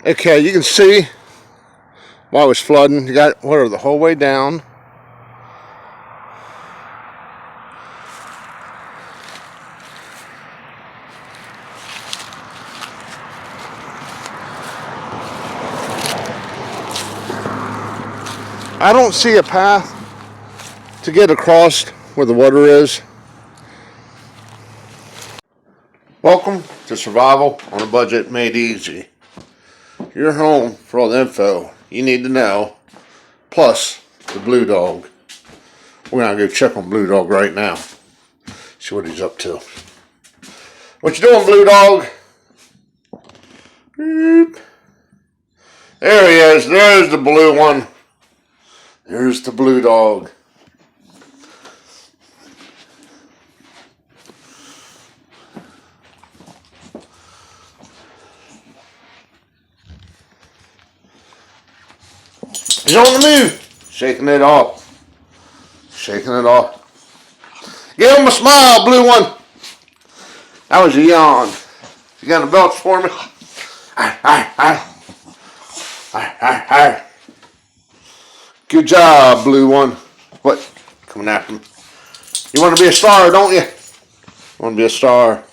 Okay, you can see why it was flooding. You got water the whole way down. I don't see a path to get across where the water is. Welcome to Survival on a Budget Made Easy. You're home for all the info you need to know, plus the Blue Dog. We're gonna go check on Blue Dog right now. See what he's up to. What you doing, Blue Dog? Beep. There he is. There's the blue one. There's the Blue Dog. He's on the move. Shaking it off. Shaking it off. Give him a smile, blue one. That was a yawn. You got a belch for me? Good job, blue one. What? Coming after me. You want to be a star, don't you? Want to be a star.